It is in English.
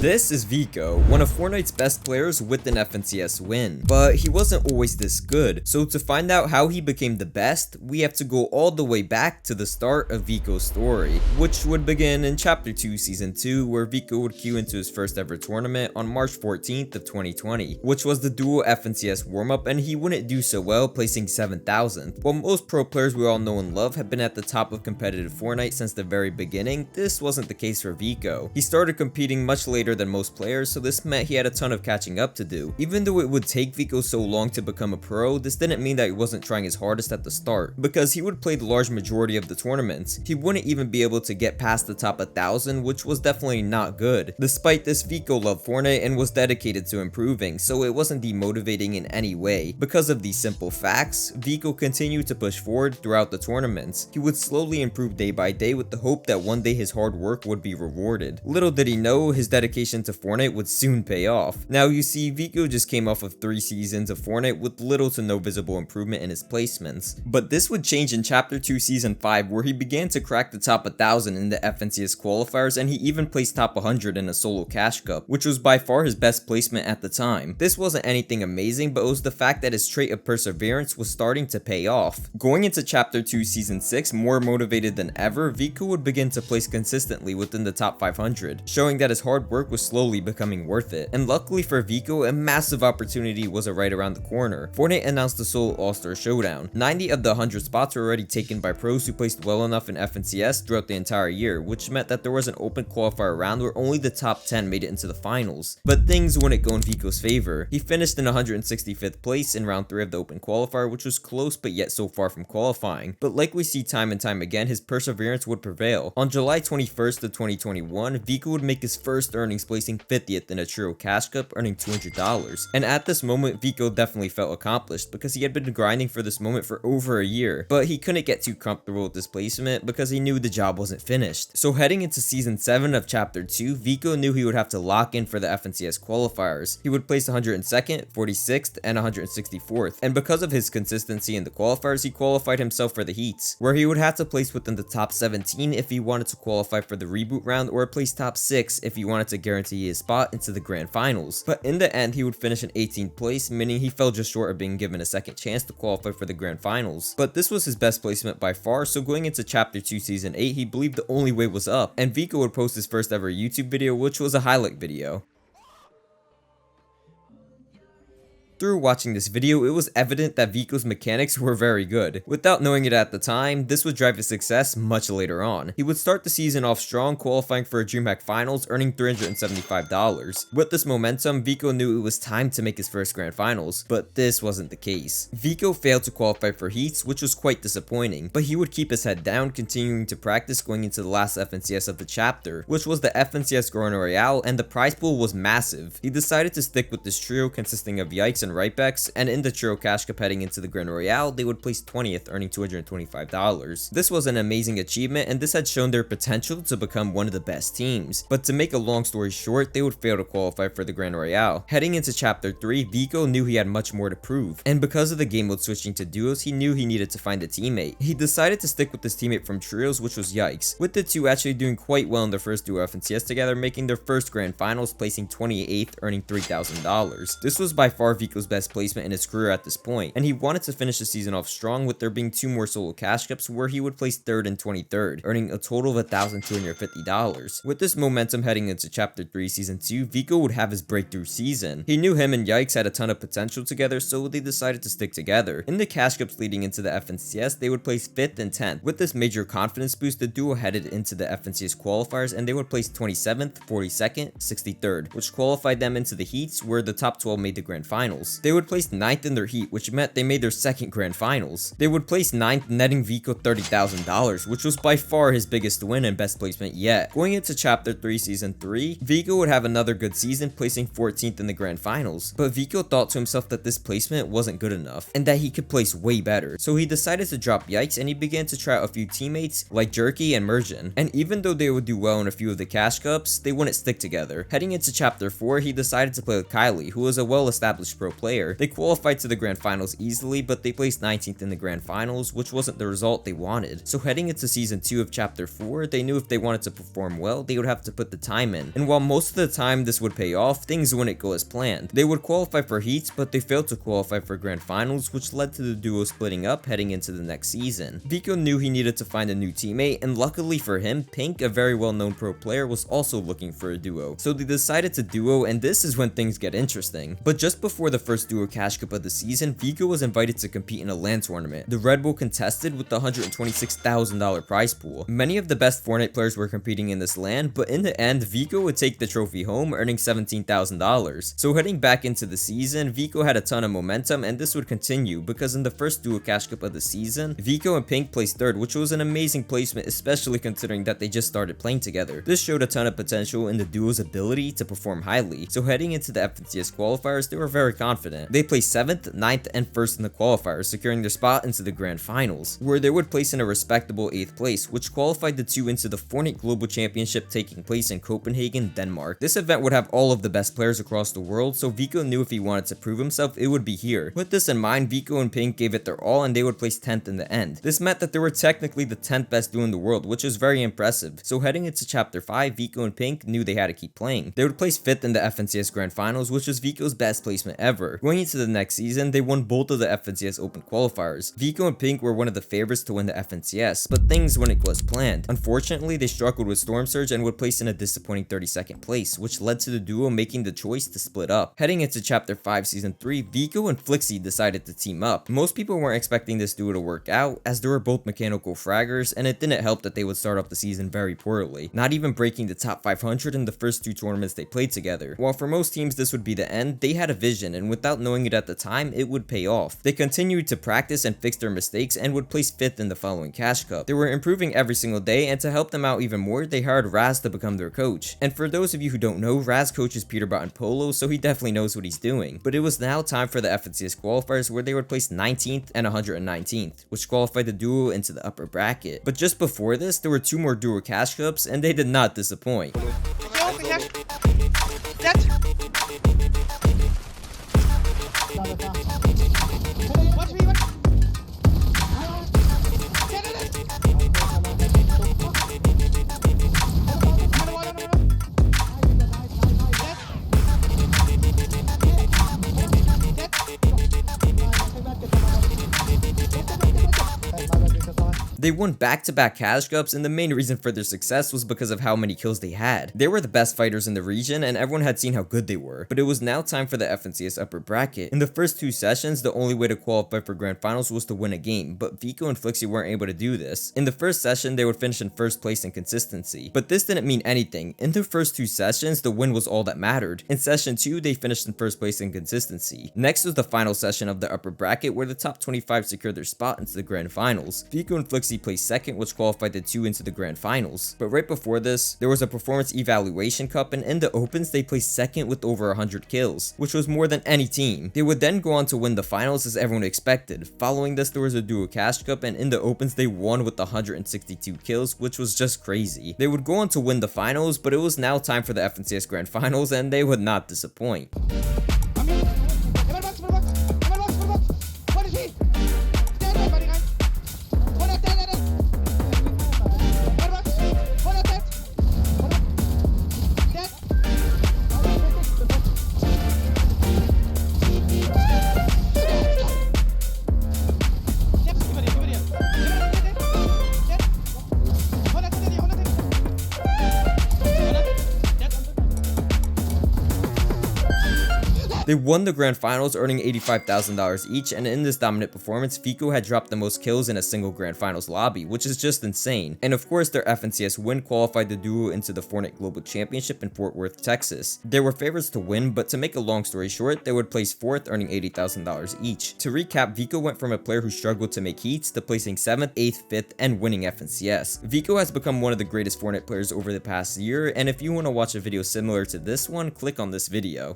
This is Vico, one of Fortnite's best players with an FNCS win, but he wasn't always this good, so to find out how he became the best, we have to go all the way back to the start of Vico's story, which would begin in Chapter 2 Season 2, where Vico would queue into his first ever tournament on March 14th of 2020, which was the dual FNCS warm-up, and he wouldn't do so well, placing 7,000th. While most pro players we all know and love have been at the top of competitive Fortnite since the very beginning, this wasn't the case for Vico. He started competing much later than most players, so this meant he had a ton of catching up to do. Even though it would take Vico so long to become a pro, this didn't mean that he wasn't trying his hardest at the start, because he would play the large majority of the tournaments. He wouldn't even be able to get past the top 1,000, which was definitely not good. Despite this, Vico loved Fortnite and was dedicated to improving, so it wasn't demotivating in any way. Because of these simple facts, Vico continued to push forward throughout the tournaments. He would slowly improve day by day with the hope that one day his hard work would be rewarded. Little did he know, his dedication to Fortnite would soon pay off. Now you see, Vico just came off of 3 seasons of Fortnite with little to no visible improvement in his placements. But this would change in Chapter 2 Season 5, where he began to crack the top 1,000 in the FNCS qualifiers, and he even placed top 100 in a solo cash cup, which was by far his best placement at the time. This wasn't anything amazing, but it was the fact that his trait of perseverance was starting to pay off. Going into Chapter 2 Season 6, more motivated than ever, Vico would begin to place consistently within the top 500, showing that his hard work was slowly becoming worth it. And luckily for Vico, a massive opportunity was right around the corner. Fortnite announced the Solo All-Star Showdown. 90 of the 100 spots were already taken by pros who placed well enough in FNCS throughout the entire year, which meant that there was an open qualifier round where only the top 10 made it into the finals. But things wouldn't go in Vico's favor. He finished in 165th place in round 3 of the open qualifier, which was close but yet so far from qualifying. But like we see time and time again, his perseverance would prevail. On July 21st of 2021, Vico would make his first earnings, placing 50th in a trio cash cup, earning $200. And at this moment, Vico definitely felt accomplished because he had been grinding for this moment for over a year, but he couldn't get too comfortable with this placement because he knew the job wasn't finished. So heading into Season 7 of Chapter 2, Vico knew he would have to lock in for the FNCS qualifiers. He would place 102nd, 46th, and 164th, and because of his consistency in the qualifiers, he qualified himself for the heats, where he would have to place within the top 17 if he wanted to qualify for the reboot round, or place top 6 if he wanted to guarantee his spot into the grand finals. But in the end, he would finish in 18th place, meaning he fell just short of being given a second chance to qualify for the grand finals. But this was his best placement by far, so going into Chapter 2 Season 8, he believed the only way was up, and Vico would post his first ever YouTube video, which was a highlight video. Through watching this video, it was evident that Vico's mechanics were very good. Without knowing it at the time, this would drive his success much later on. He would start the season off strong, qualifying for a DreamHack Finals, earning $375. With this momentum, Vico knew it was time to make his first grand finals, but this wasn't the case. Vico failed to qualify for heats, which was quite disappointing, but he would keep his head down, continuing to practice going into the last FNCS of the chapter, which was the FNCS Grand Royale, and the prize pool was massive. He decided to stick with this trio consisting of Yikes and Rightbacks, and in the trio cash cup heading into the Grand Royale, they would place 20th, earning $225. This was an amazing achievement, and this had shown their potential to become one of the best teams. But to make a long story short, they would fail to qualify for the Grand Royale. Heading into Chapter 3, Vico knew he had much more to prove, and because of the game mode switching to duos, he knew he needed to find a teammate. He decided to stick with his teammate from trios, which was Yikes, with the two actually doing quite well in their first duo FNCS together, making their first grand finals, placing 28th, earning $3,000. This was by far Vico's best placement in his career at this point, and he wanted to finish the season off strong, with there being 2 more solo cash cups where he would place 3rd and 23rd, earning a total of $1,250. With this momentum heading into Chapter 3 Season 2, Vico would have his breakthrough season. He knew him and Yikes had a ton of potential together, so they decided to stick together. In the cash cups leading into the FNCS, they would place 5th and 10th. With this major confidence boost, the duo headed into the FNCS qualifiers, and they would place 27th, 42nd, 63rd, which qualified them into the heats, where the top 12 made the grand finals. They would place 9th in their heat, which meant they made their second grand finals. They would place 9th, netting Vico $30,000, which was by far his biggest win and best placement yet. Going into Chapter 3 Season 3, Vico would have another good season, placing 14th in the grand finals. But Vico thought to himself that this placement wasn't good enough, and that he could place way better. So he decided to drop Yikes, and he began to try out a few teammates like Jerky and Mergen. And even though they would do well in a few of the cash cups, they wouldn't stick together. Heading into Chapter 4, he decided to play with Kylie, who was a well-established pro player. They qualified to the grand finals easily, but they placed 19th in the grand finals, which wasn't the result they wanted. So heading into season 2 of chapter 4, they knew if they wanted to perform well, they would have to put the time in. And while most of the time this would pay off, things wouldn't go as planned. They would qualify for heats, but they failed to qualify for grand finals, which led to the duo splitting up heading into the next season. Vico knew he needed to find a new teammate, and luckily for him, Pinq, a very well-known pro player, was also looking for a duo. So they decided to duo, and this is when things get interesting. But just before the first duo cash cup of the season, Vico was invited to compete in a LAN tournament. The Red Bull contested with the $126,000 prize pool. Many of the best Fortnite players were competing in this LAN, but in the end, Vico would take the trophy home, earning $17,000. So heading back into the season, Vico had a ton of momentum, and this would continue because in the first duo cash cup of the season, Vico and Pinq placed third, which was an amazing placement, especially considering that they just started playing together. This showed a ton of potential in the duo's ability to perform highly. So heading into the FNCS qualifiers, they were very confident. They placed 7th, 9th, and 1st in the qualifiers, securing their spot into the grand finals, where they would place in a respectable 8th place, which qualified the two into the Fortnite Global Championship taking place in Copenhagen, Denmark. This event would have all of the best players across the world, so Vico knew if he wanted to prove himself, it would be here. With this in mind, Vico and Pinq gave it their all, and they would place 10th in the end. This meant that they were technically the 10th best duo in the world, which is very impressive. So heading into chapter 5, Vico and Pinq knew they had to keep playing. They would place 5th in the FNCS Grand Finals, which was Vico's best placement ever. Going into the next season, they won both of the FNCS Open qualifiers. Vico and Pinq were one of the favorites to win the FNCS, but things wouldn't go as planned. Unfortunately, they struggled with Storm Surge and would place in a disappointing 32nd place, which led to the duo making the choice to split up. Heading into chapter 5 season 3, Vico and Flexie decided to team up. Most people weren't expecting this duo to work out, as they were both mechanical fraggers, and it didn't help that they would start off the season very poorly, not even breaking the top 500 in the first 2 tournaments they played together. While for most teams this would be the end, they had a vision, and without knowing it at the time, it would pay off. They continued to practice and fix their mistakes and would place 5th in the following cash cup. They were improving every single day, and to help them out even more, they hired Raz to become their coach. And for those of you who don't know, Raz coaches Peterbot and Polo, so he definitely knows what he's doing. But it was now time for the FNCS qualifiers, where they would place 19th and 119th, which qualified the duo into the upper bracket. But just before this, there were 2 more duo cash cups, and they did not disappoint. They won back-to-back cash cups, and the main reason for their success was because of how many kills they had. They were the best fighters in the region, and everyone had seen how good they were. But it was now time for the FNCS upper bracket. In the first 2 sessions, the only way to qualify for grand finals was to win a game, but Vico and Flexie weren't able to do this. In the first session, they would finish in first place in consistency, but this didn't mean anything. In the first 2 sessions, the win was all that mattered. In session 2, they finished in first place in consistency. Next was the final session of the upper bracket, where the top 25 secured their spot into the grand finals. Vico and Flexie placed 2nd, which qualified the 2 into the grand finals. But right before this, there was a performance evaluation cup, and in the opens, they placed 2nd with over 100 kills, which was more than any team. They would then go on to win the finals as everyone expected. Following this, there was a duo cash cup, and in the opens, they won with 162 kills, which was just crazy. They would go on to win the finals, but it was now time for the FNCS grand finals, and they would not disappoint. They won the grand finals, earning $85,000 each, and in this dominant performance, Vico had dropped the most kills in a single grand finals lobby, which is just insane. And of course, their FNCS win qualified the duo into the Fortnite Global Championship in Fort Worth, Texas. They were favorites to win, but to make a long story short, they would place 4th, earning $80,000 each. To recap, Vico went from a player who struggled to make heats to placing 7th, 8th, 5th, and winning FNCS. Vico has become one of the greatest Fortnite players over the past year, and if you want to watch a video similar to this one, click on this video.